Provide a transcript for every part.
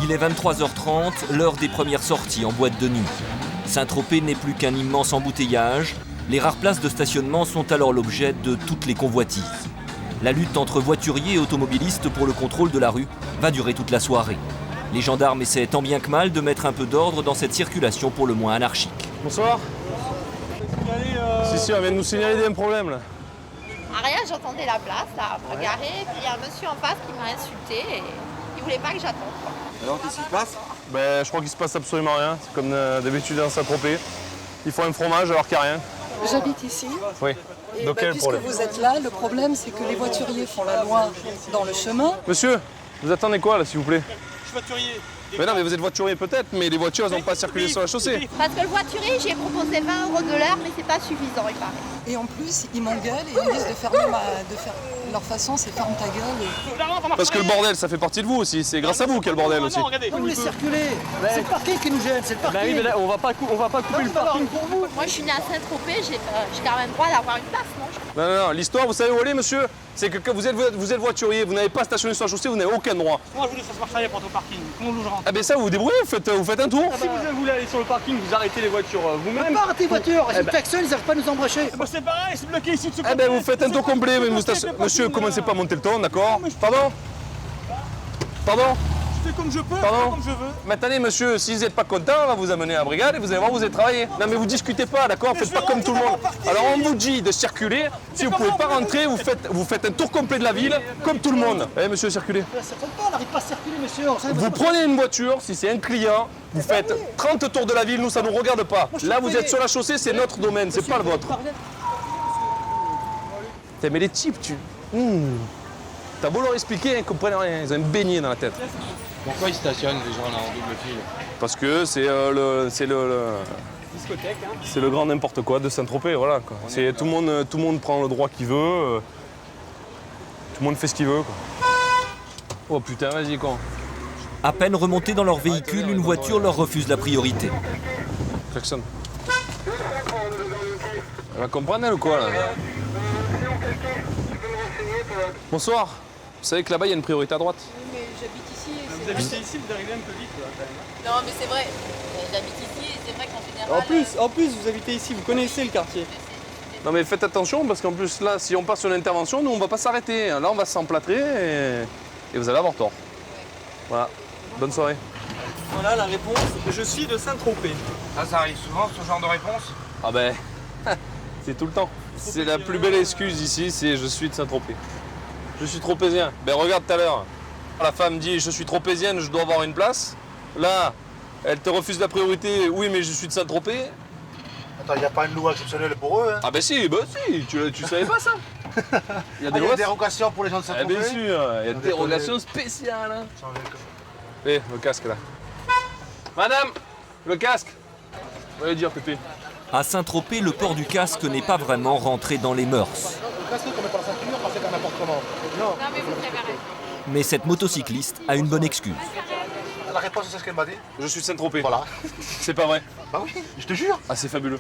Il est 23h30, l'heure des premières sorties en boîte de nuit. Saint-Tropez n'est plus qu'un immense embouteillage. Les rares places de stationnement sont alors l'objet de toutes les convoitises. La lutte entre voituriers et automobilistes pour le contrôle de la rue va durer toute la soirée. Les gendarmes essaient tant bien que mal de mettre un peu d'ordre dans cette circulation pour le moins anarchique. Bonsoir. Si, on vient de nous signaler un problème là. Rien, j'entendais la place, là, à garer, et puis il y a un monsieur en face qui m'a insulté et il voulait pas que j'attende. Alors qu'est-ce qui se passe? Je crois qu'il se passe absolument rien. C'est comme d'habitude dans Saint-Tropez. Il faut un fromage alors qu'il n'y a rien. J'habite ici. Oui. Et Donc quel puisque problème? vous êtes là, le problème c'est que les voituriers font la loi dans le chemin. Monsieur, vous attendez quoi là s'il vous plaît? Je suis voiturier. Mais non, mais vous êtes voiturier peut-être, mais les voitures elles n'ont pas circulé sur la chaussée. Parce que le voiturier, j'ai proposé 20 € de l'heure, mais c'est pas suffisant, il paraît. Et en plus, ils m'engueulent et ils me disent de fermer leur façon, c'est ferme ta gueule. Parce que le bordel, ça fait partie de vous aussi. C'est grâce à vous qu'il y a le bordel aussi. Vous voulez circuler. C'est le parking qui nous gêne, c'est le parking. Oui, mais on va pas couper le parking pour vous. Moi, je suis née à Saint-Tropez, j'ai quand même le droit d'avoir une place, non? Non, l'histoire, vous savez où elle est, monsieur? C'est que quand vous êtes voiturier, vous n'avez pas stationné sur la chaussée, vous n'avez aucun droit. Moi, je voulais faire marche arrière pour entrer au parking. Comment je rentre? Ah ben ça, vous vous débrouillez, vous faites un tour. Si vous voulez aller sur le parking, vous arrêtez les voitures vous-même. Pas arrêter les voitures, c'est klaxon, ils n'arrivent pas à nous embrancher. C'est pareil, c'est bloqué ici de ce côté. Ah ben vous faites un tour complet, mais monsieur, commencez pas à monter le ton, d'accord? Pardon? Je fais comme je peux, Pardon? comme je veux. Mais attendez, monsieur, si vous n'êtes pas content, on va vous amener à la brigade et vous allez voir, vous allez travailler. Non mais vous discutez pas, d'accord? Faites pas comme tout le monde. Alors on vous dit de circuler, si vous pouvez pas rentrer, vous faites un tour complet de la ville, comme tout le monde. Eh monsieur, circulez. Ça fait pas, on n'arrive pas à circuler, monsieur. Vous prenez une voiture, si c'est un client, vous faites 30 tours de la ville, nous ça nous regarde pas. Là vous êtes sur la chaussée, c'est notre domaine, c'est pas le vôtre. Putain, mais les types, T'as beau leur expliquer, ils comprennent rien, ils ont une baignée dans la tête. Pourquoi ils stationnent les gens là en double fil? Parce que c'est Discothèque, hein. c'est le grand n'importe quoi de Saint-Tropez, voilà. Quoi. Tout le monde prend le droit qu'il veut, tout le monde fait ce qu'il veut. Quoi. Oh putain, vas-y con. À peine remontés dans leur véhicule, une voiture leur refuse la priorité. Klaxon. Elle va comprendre elle ou quoi là? Bonsoir. Vous savez que là-bas il y a une priorité à droite? Mais j'habite ici. Vous habitez ici, vous arrivez un peu vite là, quand même. Non, mais c'est vrai. J'habite ici et c'est vrai qu'en général. En plus, vous habitez ici, vous connaissez le quartier. Non mais faites attention parce qu'en plus là, si on passe sur l'intervention, nous on va pas s'arrêter. Là on va s'emplâtrer et vous allez avoir tort. Voilà. Bonne soirée. Voilà la réponse. Je suis de Saint-Tropez. Ça arrive souvent ce genre de réponse? Ah ben, c'est tout le temps. C'est la plus belle excuse ici, c'est je suis de Saint-Tropez. Je suis tropézien. Ben regarde tout à l'heure, la femme dit je suis tropézienne, je dois avoir une place. Là, elle te refuse la priorité, oui mais je suis de Saint-Tropez. Attends, il n'y a pas une loi exceptionnelle pour eux, hein? Ah ben si, tu savais pas ça? Il y a des Il y a lois. des dérogations pour les gens de Ah Saint-Tropez? bien sûr, il y a des dérogations spéciales. Hein. Eh, le casque là. Madame, le casque. Vous allez dire Pépé. À Saint-Tropez, le port du casque n'est pas vraiment rentré dans les mœurs. Le casque qu'on met pas la ceinture, parce que c'est n'importe comment. Non. Non, mais vous préférez. Mais cette motocycliste a une bonne excuse. La réponse, c'est ce qu'elle m'a dit. Je suis de Saint-Tropez. Voilà. C'est pas vrai. Bah oui, je te jure. Ah c'est fabuleux.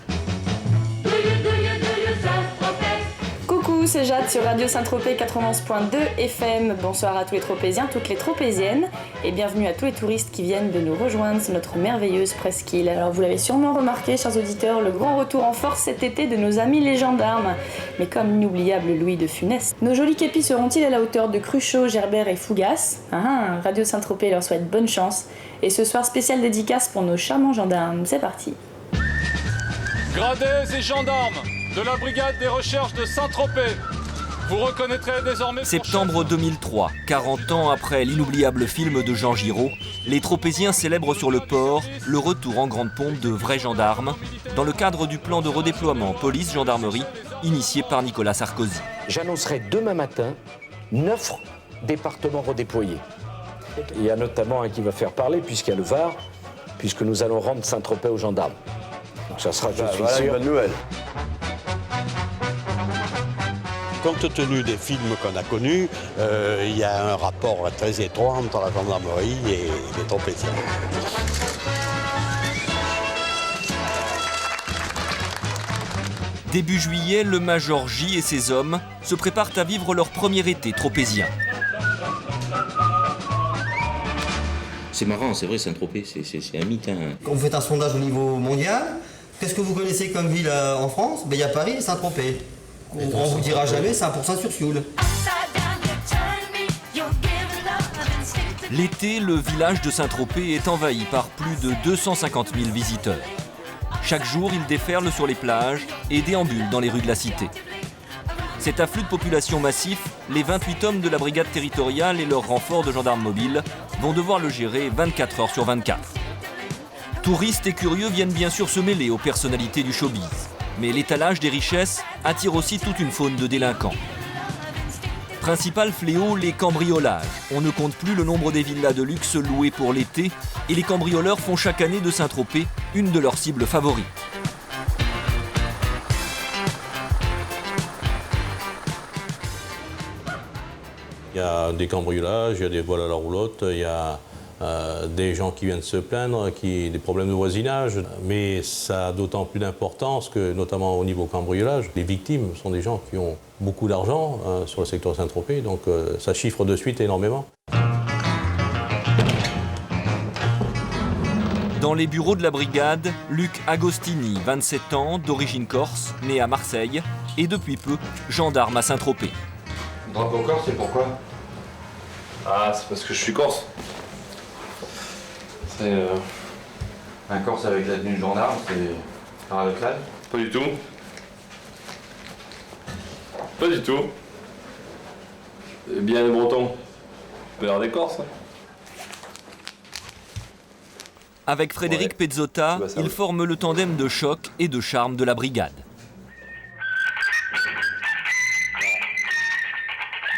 Coucou, c'est Jade sur Radio Saint-Tropez 91.2 FM. Bonsoir à tous les Tropéziens, toutes les Tropéziennes et bienvenue à tous les touristes qui viennent de nous rejoindre sur notre merveilleuse presqu'île. Alors vous l'avez sûrement remarqué, chers auditeurs, le grand retour en force cet été de nos amis les gendarmes. Mais comme l'inoubliable Louis de Funès, nos jolis képis seront-ils à la hauteur de Cruchot, Gerbert et Fougas? Radio Saint-Tropez leur souhaite bonne chance. Et ce soir, spécial dédicace pour nos charmants gendarmes. C'est parti. Gradés et gendarmes de la brigade des recherches de Saint-Tropez, vous reconnaîtrez désormais... Septembre 2003, 40 ans après l'inoubliable film de Jean Giraud, les Tropéziens célèbrent sur le port le retour en grande pompe de vrais gendarmes dans le cadre du plan de redéploiement police-gendarmerie initié par Nicolas Sarkozy. J'annoncerai demain matin 9 départements redéployés. Il y a notamment un qui va faire parler, puisqu'il y a le Var, puisque nous allons rendre Saint-Tropez aux gendarmes. Donc ça sera, je suis sûr... une bonne nouvelle. Compte tenu des films qu'on a connus, il y a un rapport très étroit entre la gendarmerie et les Tropéziens. Début juillet, le Major J et ses hommes se préparent à vivre leur premier été tropézien. C'est marrant, c'est vrai, Saint-Tropez, c'est un mythe. Hein. Quand vous faites un sondage au niveau mondial, qu'est-ce que vous connaissez comme ville en France? Il y a Paris et Saint-Tropez. On vous dira jamais 100% sur Sioule. L'été, le village de Saint-Tropez est envahi par plus de 250 000 visiteurs. Chaque jour, ils déferlent sur les plages et déambulent dans les rues de la cité. Cet afflux de population massif, les 28 hommes de la brigade territoriale et leur renfort de gendarmes mobiles vont devoir le gérer 24 heures sur 24. Touristes et curieux viennent bien sûr se mêler aux personnalités du showbiz. Mais l'étalage des richesses attire aussi toute une faune de délinquants. Principal fléau, les cambriolages. On ne compte plus le nombre des villas de luxe louées pour l'été et les cambrioleurs font chaque année de Saint-Tropez une de leurs cibles favorites. Il y a des cambriolages, il y a des vols à la roulotte, il y a des gens qui viennent se plaindre, des problèmes de voisinage. Mais ça a d'autant plus d'importance que, notamment au niveau cambriolage, les victimes sont des gens qui ont beaucoup d'argent sur le secteur Saint-Tropez, donc ça chiffre de suite énormément. Dans les bureaux de la brigade, Luc Agostini, 27 ans, d'origine corse, né à Marseille, et depuis peu, gendarme à Saint-Tropez. Drapeau corse, c'est pourquoi? Ah, c'est parce que je suis corse. C'est un corse avec la tenue de gendarme, c'est paradoxal? Pas du tout. Pas du tout. Et bien les Bretons. Père des Corses. Avec Frédéric Pezzotta, ils forment le tandem de choc et de charme de la brigade.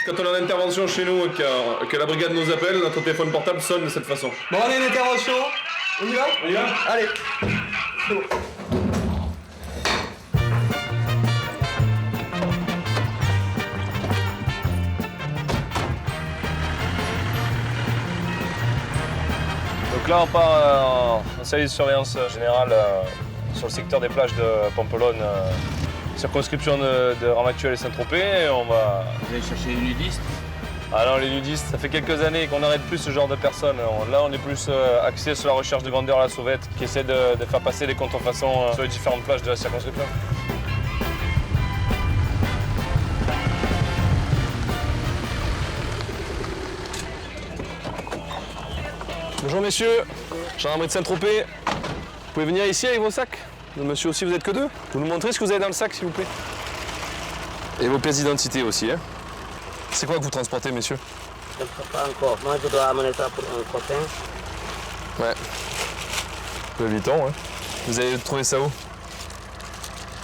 Quand on a une intervention chez nous et que la brigade nous appelle, notre téléphone portable sonne de cette façon. Bon, allez, une intervention. On y va? On y va? Allez. C'est bon. Donc là, on part en service de surveillance générale sur le secteur des plages de Pampelonne, circonscription de Ramatuelle et Saint-Tropez. On va... Vous allez chercher les nudistes? Ah non, les nudistes, ça fait quelques années qu'on n'arrête plus ce genre de personnes. Là, on est plus axé sur la recherche de vendeurs à la sauvette qui essaient de faire passer les contrefaçons sur les différentes plages de la circonscription. Bonjour messieurs, gendarmerie de Saint-Tropez. Vous pouvez venir ici avec vos sacs? Monsieur aussi, vous êtes que deux? Vous nous montrez ce que vous avez dans le sac, s'il vous plaît? Et vos pièces d'identité aussi, hein? C'est quoi que vous transportez, messieurs? Je ne sais pas encore. Moi, je dois amener ça pour un copain. Ouais. Louis Vuitton, ouais. Vous avez trouvé ça où?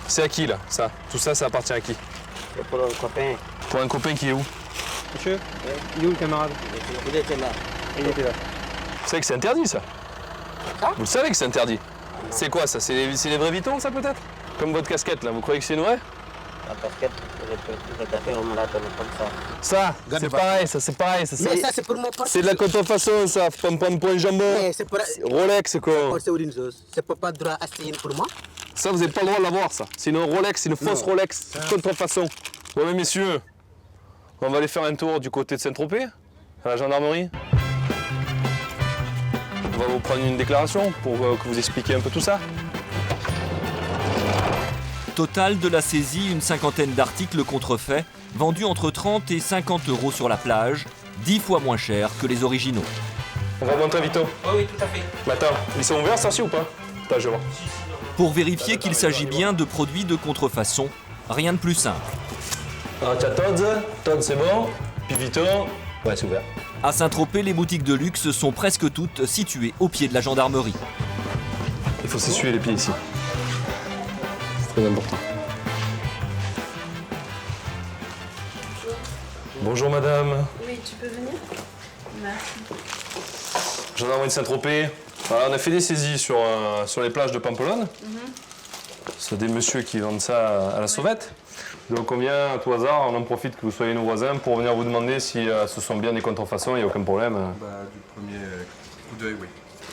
C'est à qui, là, ça? Tout ça, ça appartient à qui? C'est pour un copain. Pour un copain qui est où? Monsieur, il est où le camarade? Il était là. Il était là. Vous savez que c'est interdit, ça? Vous le savez que c'est interdit? C'est quoi, ça? C'est les vrais Vuitton, ça, peut-être? Comme votre casquette, là, vous croyez que c'est une vraie? La casquette, le café, on me l'a donné comme ça. Ça, c'est pareil, ça, c'est pareil. Ça, mais ça, c'est pour mon porte. C'est de la contrefaçon, ça. Faut pas me prendre pour un jambon. C'est pour... Rolex, c'est quoi? C'est pas droit à acheter pour moi. Ça, vous n'avez pas le droit de l'avoir, ça. C'est une Rolex, c'est une fausse Rolex. Contrefaçon. Ouais, mais messieurs, on va aller faire un tour du côté de Saint-Tropez, à la gendarmerie. On va vous prendre une déclaration pour que vous expliquiez un peu tout ça. Total de la saisie, une cinquantaine d'articles contrefaits, vendus entre 30 et 50 € sur la plage, 10 fois moins cher que les originaux. On va montrer Vito. Oh oui, tout à fait. Mais attends, ils sont ouverts, ça, ci ou pas? Attends, je vais voir. Pour vérifier qu'il s'agit bien de produits de contrefaçon, rien de plus simple. Alors, tu as Todd c'est bon, puis Vito, ouais, c'est ouvert. À Saint-Tropez, les boutiques de luxe sont presque toutes situées au pied de la gendarmerie. Il faut s'essuyer les pieds ici. C'est très important. Bonjour madame. Oui, tu peux venir? Merci. Gendarmerie de Saint-Tropez. Voilà, on a fait des saisies sur les plages de Pampelonne. C'est des messieurs qui vendent ça à la sauvette. Donc on vient à tout hasard, on en profite que vous soyez nos voisins pour venir vous demander si ce sont bien des contrefaçons, il n'y a aucun problème. Du premier coup d'œil, oui.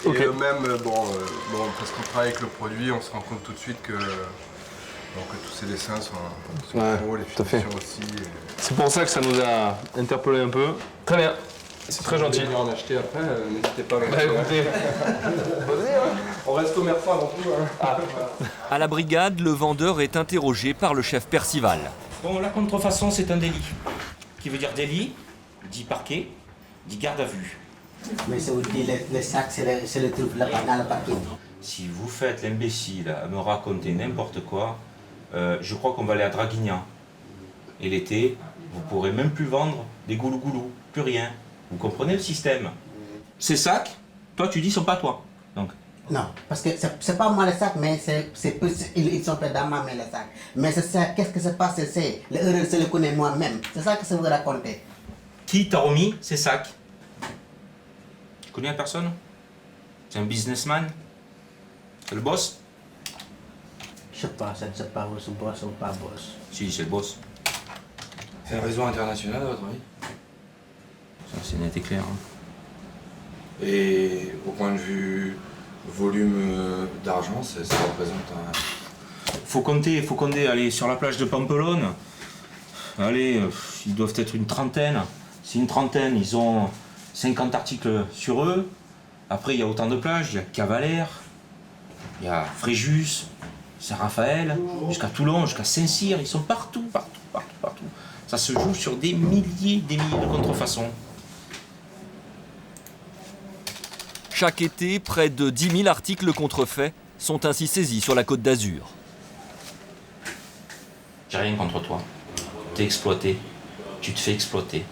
Okay. Et eux-mêmes, parce qu'on travaille avec le produit, on se rend compte tout de suite que tous ces dessins sont ouais, gros, les finitions aussi. C'est pour ça que ça nous a interpellé un peu. Très bien. C'est très gentil. Venir en acheter après, n'hésitez pas à me Bah écoutez, on reste commerçant avant tout. Hein. À la brigade, le vendeur est interrogé par le chef Percival. Bon, la contrefaçon, c'est un délit. Qui veut dire délit, dit parquet, dit garde à vue. Mais c'est aussi le sac, c'est le truc là-bas dans le parking. Si vous faites l'imbécile à me raconter n'importe quoi, je crois qu'on va aller à Draguignan. Et l'été, vous pourrez même plus vendre des goulou-goulou, plus rien. Vous comprenez le système? Ces sacs, toi tu dis, sont pas toi. Donc. Non, parce que c'est pas moi le sac, mais ils sont faits dans ma main le sac. Mais c'est ça, qu'est-ce que se passe? C'est l'erreur, je le connais moi-même. C'est ça que je veux raconter. Qui t'a remis ces sacs? Tu connais la personne? C'est un businessman? C'est le boss? Je sais pas, je ne sais pas où c'est boss ou pas boss. Si, c'est le boss. C'est un réseau international à votre avis? Ça, c'est net et clair. Hein. Et au point de vue volume d'argent, ça représente un... Faut compter, allez, sur la plage de Pampelonne, allez, ils doivent être une trentaine. C'est une trentaine, ils ont 50 articles sur eux. Après, il y a autant de plages, il y a Cavalère, il y a Fréjus, Saint-Raphaël, jusqu'à Toulon, jusqu'à Saint-Cyr, ils sont partout. Ça se joue sur des milliers de contrefaçons. Chaque été, près de 10 000 articles contrefaits sont ainsi saisis sur la Côte d'Azur. J'ai rien contre toi. T'es exploité. Tu te fais exploiter.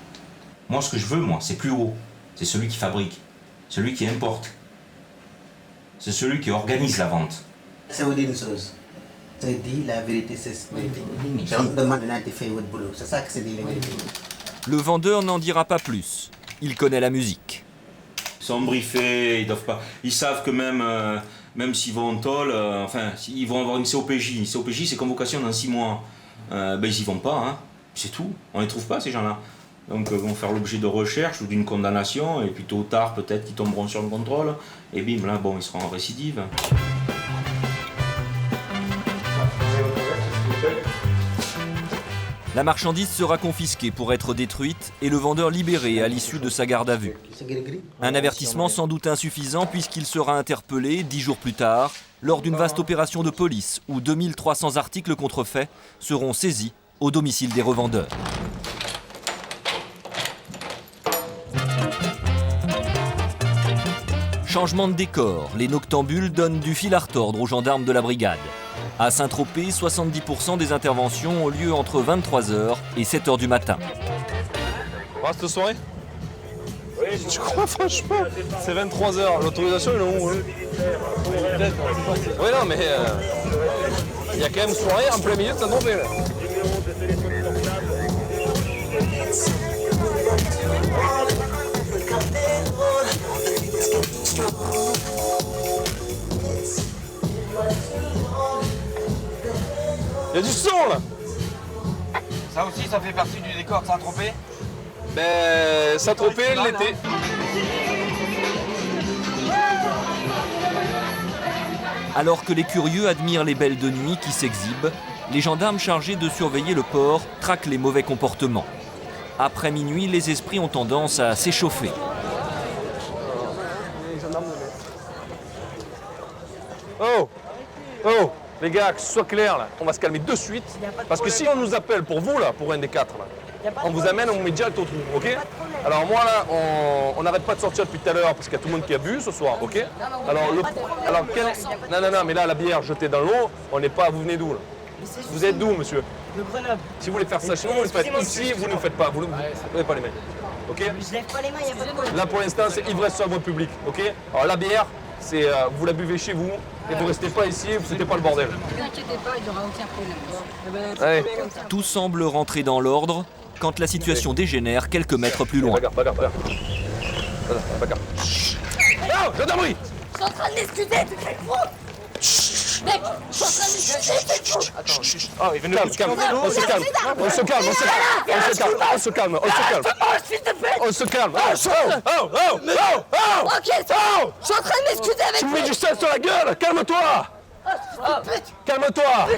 Moi, ce que je veux, c'est plus haut. C'est celui qui fabrique. Celui qui importe. C'est celui qui organise la vente. C'est vous dire une chose. Je dis la vérité, c'est ce que je dis. On me demande de faire votre boulot. C'est ça que c'est dit la vérité. Le vendeur n'en dira pas plus. Il connaît la musique. Ils sont briefés, ils doivent pas. Ils savent que même s'ils vont en tôle, ils vont avoir une COPJ. Une COPJ, c'est convocation dans 6 mois. Ils y vont pas, hein. C'est tout. On les trouve pas, ces gens-là. Donc ils vont faire l'objet de recherche ou d'une condamnation, et puis tôt ou tard, peut-être qu'ils tomberont sur le contrôle, et bim, là, ils seront en récidive. La marchandise sera confisquée pour être détruite et le vendeur libéré à l'issue de sa garde à vue. Un avertissement sans doute insuffisant puisqu'il sera interpellé 10 jours plus tard lors d'une vaste opération de police où 2300 articles contrefaits seront saisis au domicile des revendeurs. Changement de décor, les noctambules donnent du fil à retordre aux gendarmes de la brigade. À Saint-Tropez, 70% des interventions ont lieu entre 23h et 7h du matin. On reste soirée? Oui, je crois franchement. C'est 23h, l'autorisation est où? Oui, non, mais il y a quand même soirée en plein milieu de Saint-Tropez. Il y a du son là! Ça aussi, ça fait partie du décor de Saint-Tropez? Ben, Saint-Tropez l'été. Alors que les curieux admirent les belles de nuit qui s'exhibent, les gendarmes chargés de surveiller le port traquent les mauvais comportements. Après minuit, les esprits ont tendance à s'échauffer. Oh! Oh! Les gars, que ce soit clair là, on va se calmer de suite. Parce que si on nous appelle pour vous là, pour un des 4 là, on vous amène, on vous met direct au trou, ok? Alors moi là, on n'arrête pas de sortir depuis tout à l'heure parce qu'il y a tout le monde qui a bu ce soir, ok? Non, mais là la bière jetée dans l'eau, on n'est pas, vous venez d'où là? Vous êtes d'où monsieur? De Grenoble. Si vous voulez faire ça chez nous, vous le faites ici, vous ne le faites pas, vous ne levez pas les mains, ok? Je lève pas les mains, il n'y a pas de problème. Là pour l'instant c'est ivresse sur la voie publique, ok? Alors la bière, c'est vous la buvez chez vous et vous restez pas ici, vous foutez pas le bordel. Ne vous inquiétez pas, il n'y aura aucun problème. Allez. Tout semble rentrer dans l'ordre quand la situation dégénère quelques mètres plus loin. Bagarre. Non, gendarmerie! Je suis en train de m'excuser, tu fais trop. Mec, je suis en train de m'excuser, tu fais trop. Oh, il veut calme. On se calme. On se calme. Je suis en train de m'excuser avec Tu me mets du sang sur la gueule, calme-toi! Calme-toi!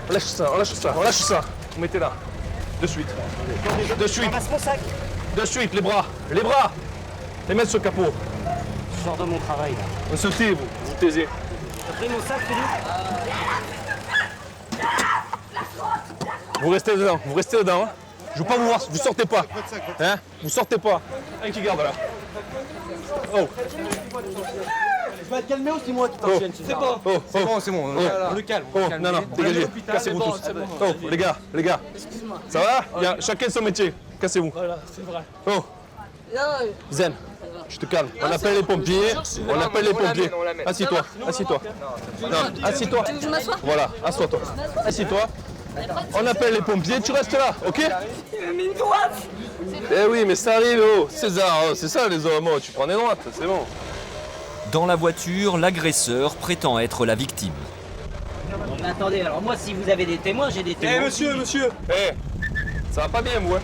Lâche ça. Vous mettez là. De suite. Ramasse mon sac. De suite, les bras. Les bras. Les mettre sur le capot. Je sors de mon travail là. Sautez, vous taisez. T'as pris mon sac, Philippe? Vous restez dedans, hein. Je veux pas vous voir, vous sortez pas. Hein? Vous sortez pas. Un qui garde là. Oh. Je vais te calmer ou c'est moi qui t'enchaîne? C'est bon. C'est bon, c'est bon. On le calme. Non, dégagez. Cassez-vous tous. Oh, les gars. Excuse-moi. Ça va? Chacun son métier. Cassez-vous. Voilà, c'est vrai. Oh. Zen, je te calme. On appelle les pompiers. Assis-toi. Non, assis-toi. Tu veux que je m'assoie? Voilà, assois-toi. Assis-toi. On appelle les pompiers, tu restes là, ok? Une droite. Eh oui, mais ça arrive, oh. César, c'est ça les hommes, oh. Tu prends des droites, c'est bon. Dans la voiture, l'agresseur prétend être la victime. Mais attendez, alors moi si vous avez des témoins, j'ai des témoins. Monsieur. Ça va pas bien, moi.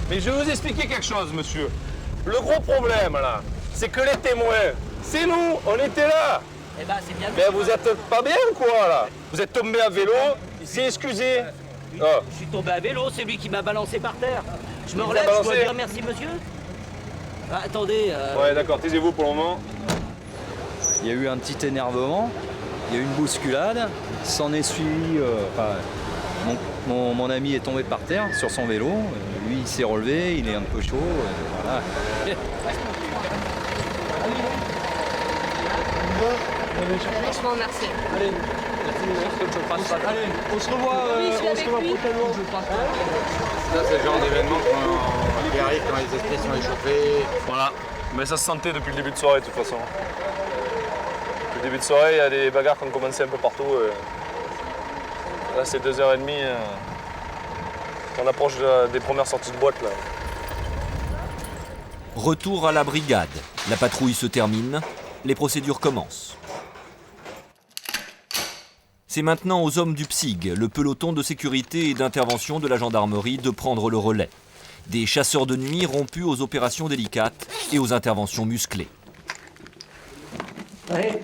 Mais je vais vous expliquer quelque chose, monsieur. Le gros problème, là, c'est que les témoins, c'est nous, on était là. Eh ben, c'est bien. Mais vous êtes pas bien ou quoi, là? Vous êtes tombé à vélo, il s'est excusé. Je suis tombé à vélo, c'est lui qui m'a balancé par terre. Je me relève, je dois dire merci, monsieur. Ah, attendez. Ouais, d'accord, taisez-vous pour le moment. Il y a eu un petit énervement, il y a eu une bousculade, s'en est suivi. Mon ami est tombé par terre sur son vélo, lui il s'est relevé, il est un peu chaud, voilà. Franchement, merci. Allez, on se revoit prochainement. Ça, c'est le genre d'événement qui arrive quand les esprits sont échauffés. Voilà, mais ça se sentait depuis le début de soirée, de toute façon. Depuis le début de soirée, il y a des bagarres qui ont commencé un peu partout. Là, c'est 2h30. On approche des premières sorties de boîte, là. Retour à la brigade. La patrouille se termine, les procédures commencent. C'est maintenant aux hommes du PSIG, le peloton de sécurité et d'intervention de la gendarmerie, de prendre le relais. Des chasseurs de nuit rompus aux opérations délicates et aux interventions musclées. Allez.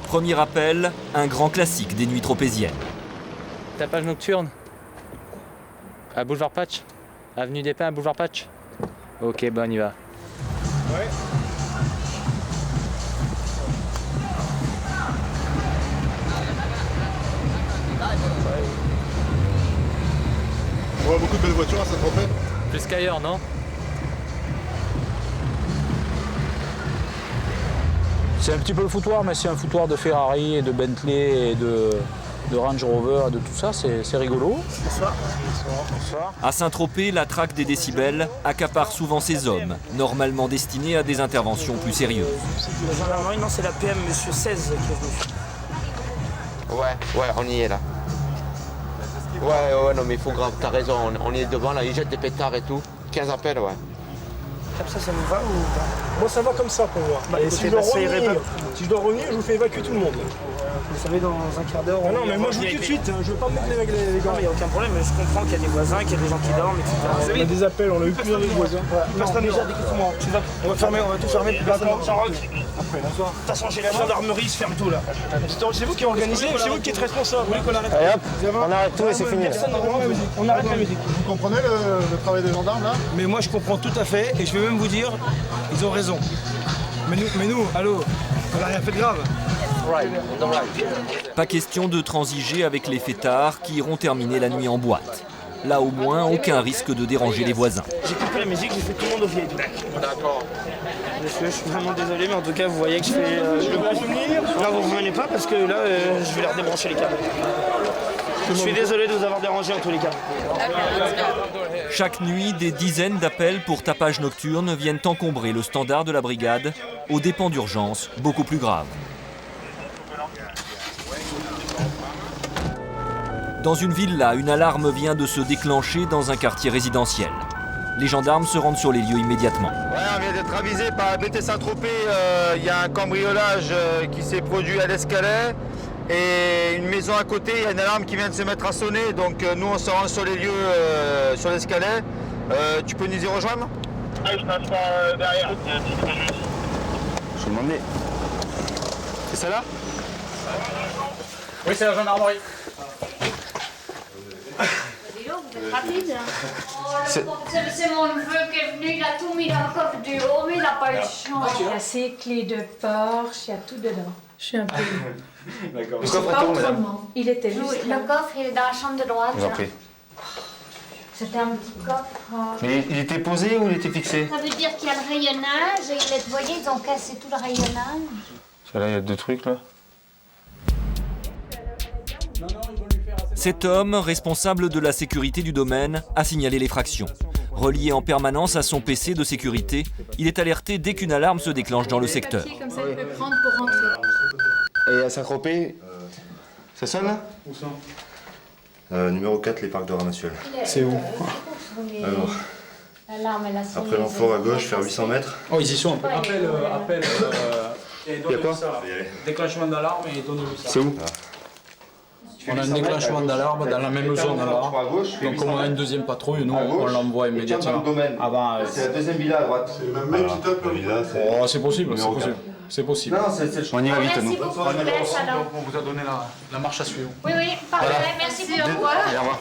Premier appel, un grand classique des nuits tropéziennes. Tapage nocturne à Boulevard Patch. Avenue des Pins à Boulevard Patch. Ok, bon, on y va. Ouais. On voit beaucoup de belles voitures à Saint-Tropez. Plus qu'ailleurs, non? C'est un petit peu le foutoir, mais c'est un foutoir de Ferrari et de Bentley et de Range Rover et de tout ça, c'est rigolo. Bonsoir. À Saint-Tropez, la traque des décibels accapare souvent ces hommes, normalement destinés à des interventions plus sérieuses. La gendarmerie, non, c'est la PM, monsieur 16 qui est venu. Ouais, on y est là. Ouais, non, mais il faut grave, t'as raison, on est devant là, ils jettent des pétards et tout. 15 appels, ouais. Comme ça vous va ou pas? Moi, ça va comme ça pour moi. Bah, et si je dois revenir, je vous fais évacuer tout le monde. Vous savez, dans un quart d'heure... Non, mais moi, je vous dis tout de suite, je veux pas me mettre les gars. Non, mais il n'y a aucun problème, je comprends qu'il y a des voisins, qu'il y a des gens qui dorment, etc. On a des appels, on a eu plusieurs voisins. Personne déjà, découvrement. On va tout fermer, plus personne. Après, bonsoir. De toute façon, j'ai la gendarmerie, ils se ferment tout là. C'est vous qui organisez, c'est vous qui êtes responsable. Vous voulez qu'on arrête? Allez hop, on arrête tout et c'est fini. On arrête la musique. Vous comprenez le travail des gendarmes là? Mais moi, je comprends tout à fait, et je vais même vous dire, ils ont raison. Mais nous, allô, on n'a rien fait de grave. Pas question de transiger avec les fêtards qui iront terminer la nuit en boîte. Là au moins, aucun risque de déranger les voisins. J'ai coupé la musique, j'ai fait tout le monde au vieil. D'accord. Je suis vraiment désolé, mais en tout cas, vous voyez que je fais... je peux pas venir. Non, vous ne venez pas parce que là, je vais leur débrancher les câbles. Je suis désolé de vous avoir dérangé en tous les cas. Chaque nuit, des dizaines d'appels pour tapage nocturne viennent encombrer le standard de la brigade, aux dépens d'urgences beaucoup plus graves. Dans une villa, une alarme vient de se déclencher dans un quartier résidentiel. Les gendarmes se rendent sur les lieux immédiatement. Ouais, on vient d'être avisé par BT Saint-Tropez. Il y a un cambriolage qui s'est produit à l'Escalet. Et une maison à côté, il y a une alarme qui vient de se mettre à sonner. Donc nous, on se rend sur les lieux sur l'Escalet. Tu peux nous y rejoindre? Ouais, je passe par derrière. Je te demandais. C'est celle-là? Oui, c'est la gendarmerie. Rapide. C'est mon neveu qui est venu, il a tout mis dans le coffre du haut, mais il n'a pas eu de chance. Il y a ses clés de Porsche, il y a tout dedans. Je suis un peu... D'accord. Le coffre est où, madame? Il était juste là. Le coffre, il est dans la chambre de droite. Je vous en prie. C'était un petit coffre. Mais il était posé ou il était fixé? Ça veut dire qu'il y a le rayonnage, et vous voyez, ils ont cassé tout le rayonnage. Parce que là, il y a 2 trucs, là. Cet homme, responsable de la sécurité du domaine, a signalé l'effraction. Relié en permanence à son PC de sécurité, il est alerté dès qu'une alarme se déclenche dans le secteur. Comme ça, il peut prendre pour rentrer. Et à Saint-Tropez, ça sonne là? Où ça Numéro 4, les parcs de Ramassuel. C'est où? Alors, L'alarme, elle a sonné. après l'amphore à gauche, faire 800 mètres. Oh, ils y sont. Appel. Il y a quoi? Déclenchement d'alarme et donne-lui ça. C'est où? On a un déclenchement d'alarme dans la même zone là. Donc comme on a une deuxième patrouille, nous on l'envoie immédiatement. C'est la deuxième villa à droite. C'est le même qui tape Oh, c'est possible, c'est possible. C'est possible. Non, on y va vite, nous. Merci beaucoup, je vous laisse alors. On vous a donné la marche à suivre. Oui, parfait, merci beaucoup. Au revoir. Allez, au revoir.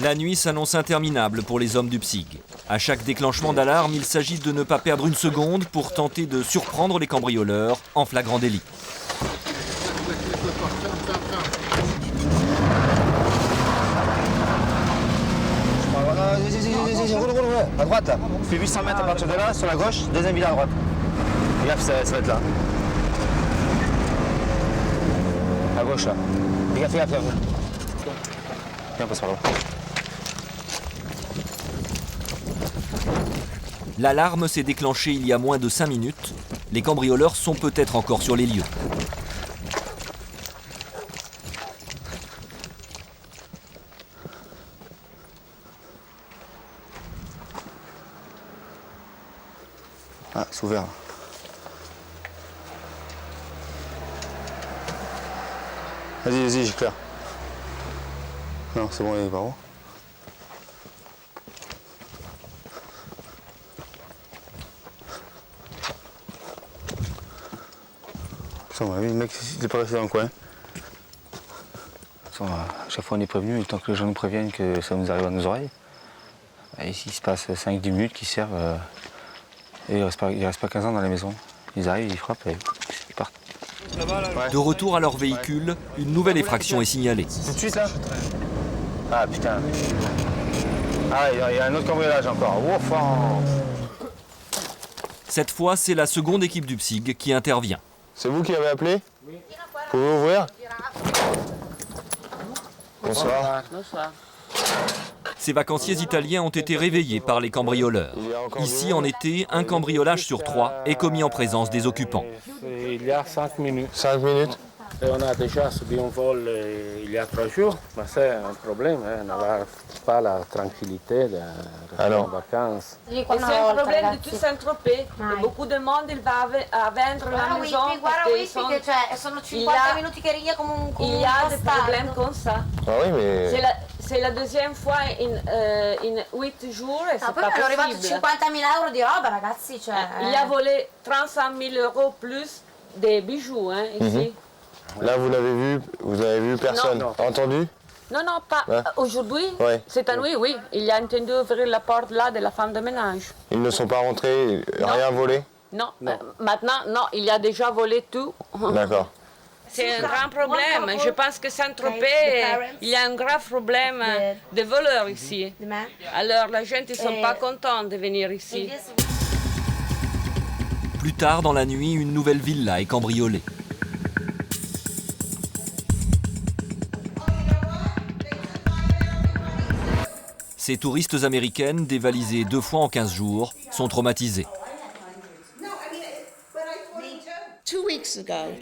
La nuit s'annonce interminable pour les hommes du PSIG. À chaque déclenchement d'alarme, il s'agit de ne pas perdre une seconde pour tenter de surprendre les cambrioleurs en flagrant délit. Roule, à droite là. Tu fais 800 mètres à partir de là, sur la gauche, deuxième villa à droite. Regarde, ça va être là. À gauche là. Fais gaffe. Viens, on passe par là. L'alarme s'est déclenchée il y a moins de 5 minutes. Les cambrioleurs sont peut-être encore sur les lieux. Ah, c'est ouvert. Vas-y, j'éclaire. Non, c'est bon, il est par où? Putain, le mec, il est pas resté dans le coin. À chaque fois on est prévenu, et tant que les gens nous préviennent que ça nous arrive à nos oreilles, et ici il se passe 5-10 minutes qu'ils servent. Et il reste pas 15 ans dans la maison. Ils arrivent, ils frappent et ils partent. De retour à leur véhicule, une nouvelle effraction est signalée. Tout de suite là? Ah putain. Ah, il y a un autre cambriolage encore. Ouf, oh. Cette fois, c'est la seconde équipe du PSIG qui intervient. C'est vous qui avez appelé? Oui. Pouvez-vous ouvrir? Bonsoir. Bonsoir. Ces vacanciers italiens ont été réveillés par les cambrioleurs. Ici, en été, un cambriolage sur 3 est commis en présence des occupants. Il y a 5 minutes. 5 minutes? Et on a déjà subi un vol il y a 3 jours. Mais c'est un problème, n'avoir pas la tranquillité de rester en vacances. E c'est un problème de tout Saint-Tropez. Beaucoup de monde il va à vendre la maison. Il y a des problèmes comme ça. Ah oui, mais... C'est la deuxième fois in 8 jours et c'est pas Hanno arrivato possible. 50.000 euro di roba, ragazzi. Cioè, Il a volé 35 000 euros plus des bijoux ici. Là, vous avez vu personne? Entendu? Non, pas aujourd'hui. Ouais. Cette nuit, oui. Il a entendu ouvrir la porte là de la femme de ménage. Ils ne sont pas rentrés, rien volé? Non. Maintenant, non, il a déjà volé tout. D'accord. C'est un grand problème. Je pense que Saint-Tropez, il y a un grave problème de voleurs ici. Alors, la gente ne sont pas contents de venir ici. Plus tard dans la nuit, une nouvelle villa est cambriolée. Ces touristes américaines, dévalisées 2 fois en 15 jours, sont traumatisées.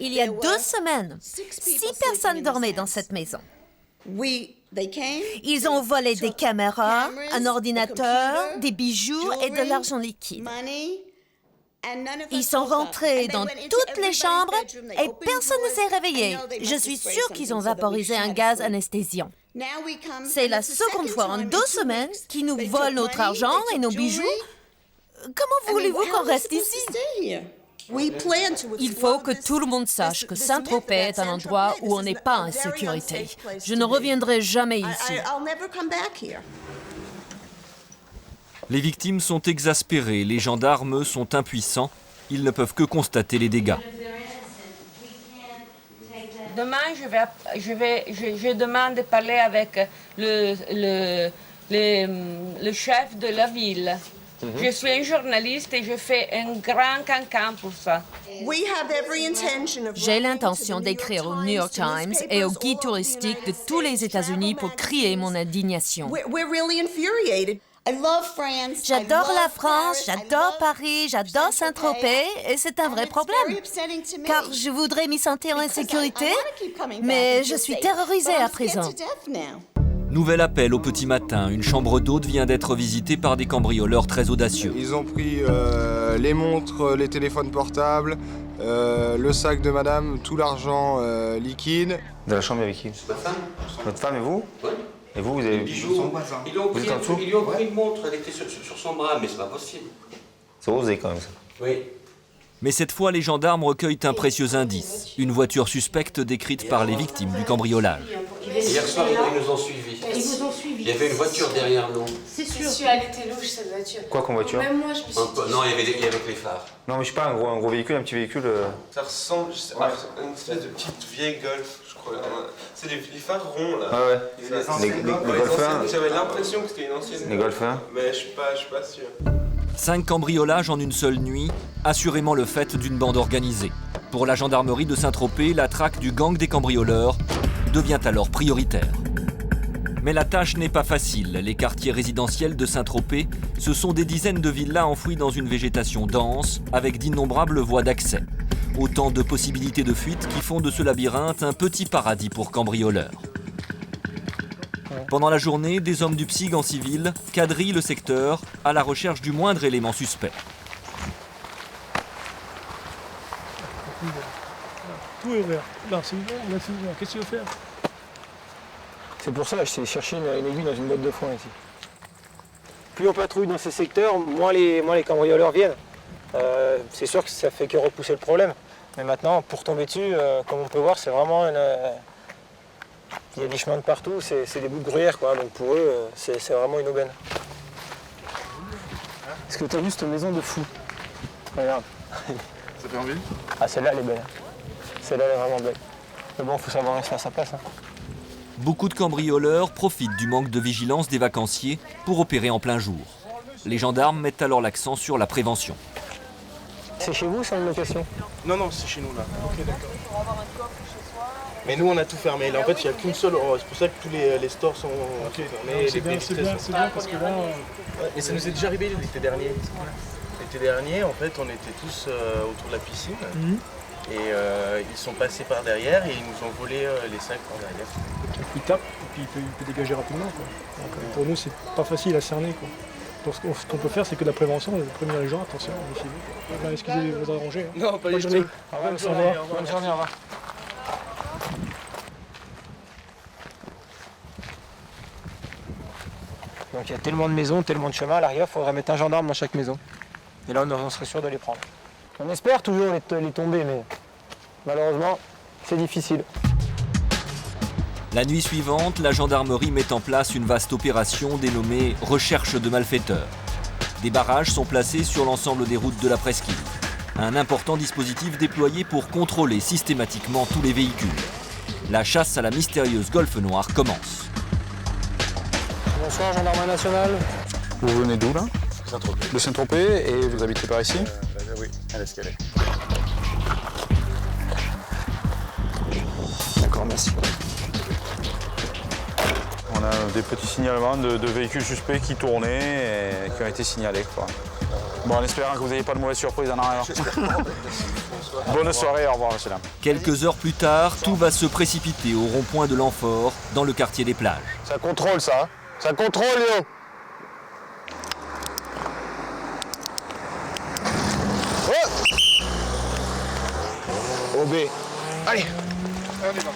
Il y a 2 semaines, 6 personnes dormaient dans cette maison. Ils ont volé des caméras, un ordinateur, des bijoux et de l'argent liquide. Ils sont rentrés dans toutes les chambres et personne ne s'est réveillé. Je suis sûre qu'ils ont vaporisé un gaz anesthésiant. C'est la seconde fois en 2 semaines qu'ils nous volent notre argent et nos bijoux. Comment voulez-vous qu'on reste ici? Il faut que tout le monde sache que Saint-Tropez est un endroit où on n'est pas en sécurité. Je ne reviendrai jamais ici. Les victimes sont exaspérées, les gendarmes sont impuissants. Ils ne peuvent que constater les dégâts. Demain, je demande de parler avec le chef de la ville. Je suis un journaliste et je fais un grand cancan pour ça. J'ai l'intention d'écrire au New York Times et au guide touristique de tous les États-Unis pour crier mon indignation. J'adore la France, j'adore Paris, j'adore Saint-Tropez et c'est un vrai problème. Car je voudrais m'y sentir en sécurité, mais je suis terrorisée à présent. Nouvel appel au petit matin. Une chambre d'hôte vient d'être visitée par des cambrioleurs très audacieux. Ils ont pris les montres, les téléphones portables, le sac de madame, tout l'argent liquide. Dans la chambre avec qui? Ma femme. Votre femme et vous? Oui. Et vous, vous avez... Bijoux. Ils lui ont pris une montre, elle était sur son bras, mais c'est pas possible. C'est osé quand même ça. Oui. Mais cette fois, les gendarmes recueillent un précieux indice. Une voiture suspecte décrite par les victimes du cambriolage. Hier soir, ils nous ont suivis. Ils vous ont suivis. Il y avait une voiture derrière nous. C'est sûr, elle était louche cette voiture. Quoi comme voiture? Même moi, je me suis dit... Non, il y avait avec les phares. Non, mais je sais pas, un gros véhicule, un petit véhicule. Ça ressemble à une espèce de petite vieille Golf, je crois. C'est les phares ronds là. Ah ouais. Les golfeurs. J'avais l'impression que c'était une ancienne. Les golfeurs. Mais je suis pas sûr. 5 cambriolages en une seule nuit, assurément le fait d'une bande organisée. Pour la gendarmerie de Saint-Tropez, la traque du gang des cambrioleurs devient alors prioritaire. Mais la tâche n'est pas facile. Les quartiers résidentiels de Saint-Tropez, ce sont des dizaines de villas enfouies dans une végétation dense, avec d'innombrables voies d'accès. Autant de possibilités de fuite qui font de ce labyrinthe un petit paradis pour cambrioleurs. Pendant la journée, des hommes du PSIG en civil quadrillent le secteur à la recherche du moindre élément suspect. Tout est ouvert. Là, c'est ouvert, là, c'est ouvert. Qu'est-ce que tu veux faire? C'est pour ça que je chercher une aiguille dans une boîte de foin ici. Plus on patrouille dans ces secteurs, moins les cambrioleurs viennent. C'est sûr que ça fait que repousser le problème. Mais maintenant, pour tomber dessus, comme on peut voir, c'est vraiment une... Il y a des chemins de partout, c'est des bouts de gruyère, quoi. Donc pour eux, c'est vraiment une aubaine. Est-ce que tu as vu cette maison de fou? Regarde. Ça fait envie? Ah, celle-là, elle est belle. Celle-là, elle est vraiment belle. Mais bon, il faut savoir rester à sa place. Hein. Beaucoup de cambrioleurs profitent du manque de vigilance des vacanciers pour opérer en plein jour. Les gendarmes mettent alors l'accent sur la prévention. C'est chez vous, c'est une location? Non, c'est chez nous là. Ok, d'accord. Mais nous on a tout fermé. Là, en fait, il n'y a qu'une seule. C'est pour ça que tous les stores sont fermés. C'est bien parce que là. Mais ça nous est déjà arrivé l'été dernier. L'été dernier, en fait, on était tous autour de la piscine. Et ils sont passés par derrière et ils nous ont volé les sacs par derrière. Il tape et puis il peut dégager rapidement. Quoi. Donc, pour nous, c'est pas facile à cerner. Quoi. Donc, ce qu'on peut faire, c'est que la prévention, prévenir les gens, attention, méfiez-vous. Excusez vos arrangés. Hein. Non, pas du tout. Bonne journée, au revoir. Donc il y a tellement de maisons, tellement de chemins, à l'arrière, il faudrait mettre un gendarme dans chaque maison. Et là, on serait sûr de les prendre. On espère toujours les tomber, mais malheureusement, c'est difficile. La nuit suivante, la gendarmerie met en place une vaste opération dénommée « Recherche de malfaiteurs ». Des barrages sont placés sur l'ensemble des routes de la presqu'île. Un important dispositif déployé pour contrôler systématiquement tous les véhicules. La chasse à la mystérieuse Golf Noire commence. Bonsoir, gendarmerie nationale. Vous venez d'où là? Saint-Tropez. De Saint-Tropez, et vous habitez par ici? Oui, à l'escalier. D'accord, merci. On a des petits signalements de véhicules suspects qui tournaient et qui ont été signalés, quoi. Bon, en espérant que vous n'ayez pas de mauvaise surprise en arrière. Bonne soirée, au revoir, monsieur Lam. Quelques heures plus tard, tout va se précipiter au rond-point de l'Amphore, dans le quartier des plages. Ça contrôle ça, hein. Ça contrôle, Léon. Oh OB. Allez. Allez, va.